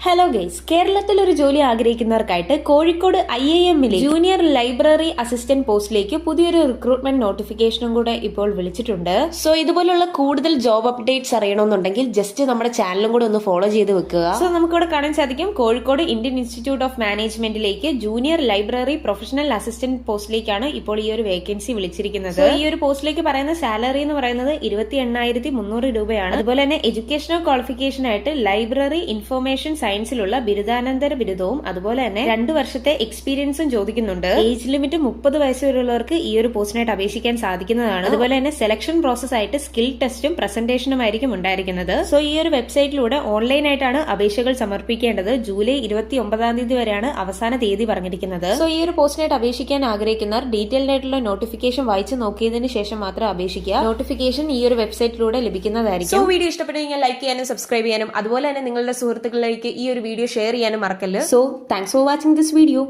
Hello guys, കേരളത്തിൽ ഒരു ജോലി ആഗ്രഹിക്കുന്നവർക്കായിട്ട് കോഴിക്കോട് IIM-ലെ ജൂനിയർ ലൈബ്രറി അസിസ്റ്റന്റ് പോസ്റ്റിലേക്ക് പുതിയൊരു റിക്രൂട്ട്മെന്റ് നോട്ടിഫിക്കേഷനും കൂടെ ഇപ്പോൾ വിളിച്ചിട്ടുണ്ട്. സോ ഇതുപോലുള്ള കൂടുതൽ ജോബ് അപ്ഡേറ്റ്സ് അറിയണമെന്നുണ്ടെങ്കിൽ ജസ്റ്റ് നമ്മുടെ ചാനലും കൂടെ ഒന്ന് ഫോളോ ചെയ്ത് വെക്കുക. സോ നമുക്കിവിടെ കാണാൻ സാധിക്കും, കോഴിക്കോട് ഇന്ത്യൻ ഇൻസ്റ്റിറ്റ്യൂട്ട് ഓഫ് മാനേജ്മെന്റിലേക്ക് ജൂനിയർ ലൈബ്രറി പ്രൊഫഷണൽ അസിസ്റ്റന്റ് പോസ്റ്റിലേക്കാണ് ഇപ്പോൾ ഈ ഒരു വേക്കൻസി വിളിച്ചിരിക്കുന്നത്. ഈ ഒരു പോസ്റ്റിലേക്ക് പറയുന്ന സാലറി എന്ന് പറയുന്നത് 28,300 രൂപയാണ്. അതുപോലെ തന്നെ എഡ്യൂക്കേഷണൽ ക്വാളിഫിക്കേഷൻ ആയിട്ട് ലൈബ്രറി ഇൻഫർമേഷൻ സയൻസിലുള്ള ബിരുദാനന്തര ബിരുദവും അതുപോലെ തന്നെ 2 വർഷത്തെ എക്സ്പീരിയൻസും ചോദിക്കുന്നുണ്ട്. ഏജ് ലിമിറ്റ് 30 വയസ്സ് വരെയുള്ളവർക്ക് ഈ ഒരു പോസ്റ്റിനായിട്ട് അപേക്ഷിക്കാൻ സാധിക്കുന്നതാണ്. അതുപോലെ തന്നെ സെലക്ഷൻ പ്രോസസ് ആയിട്ട് സ്കിൽ ടെസ്റ്റും പ്രസന്റേഷനും ആയിരിക്കും ഉണ്ടായിരിക്കുന്നത്. സോ ഈ ഒരു വെബ്സൈറ്റിലൂടെ ഓൺലൈനായിട്ടാണ് അപേക്ഷകൾ സമർപ്പിക്കേണ്ടത്. ജൂലൈ 29-ാം തീയതി വരെയാണ് അവസാന തീയതി പറഞ്ഞിരിക്കുന്നത്. സോ ഈ ഒരു പോസ്റ്റിനായിട്ട് അപേക്ഷിക്കാൻ ആഗ്രഹിക്കുന്നവർ ഡീറ്റെയിൽഡ് ആയിട്ടുള്ള നോട്ടിഫിക്കേഷൻ വായിച്ച് നോക്കിയതിന് ശേഷം മാത്രം അപേക്ഷിക്കുക. നോട്ടിഫിക്കേഷൻ ഈ ഒരു വെബ്സൈറ്റിലൂടെ ലഭിക്കുന്നതായിരിക്കും. സോ വീഡിയോ ഇഷ്ടപ്പെട്ടെങ്കിൽ ലൈക്ക് ചെയ്യാനും സബ്സ്ക്രൈബ് ചെയ്യാനും അതുപോലെ തന്നെ നിങ്ങളുടെ സുഹൃത്തുക്കളിലേക്ക് ഈ ഒരു വീഡിയോ ഷെയർ ചെയ്യാനും മറക്കല്ല്. So thanks for watching this video.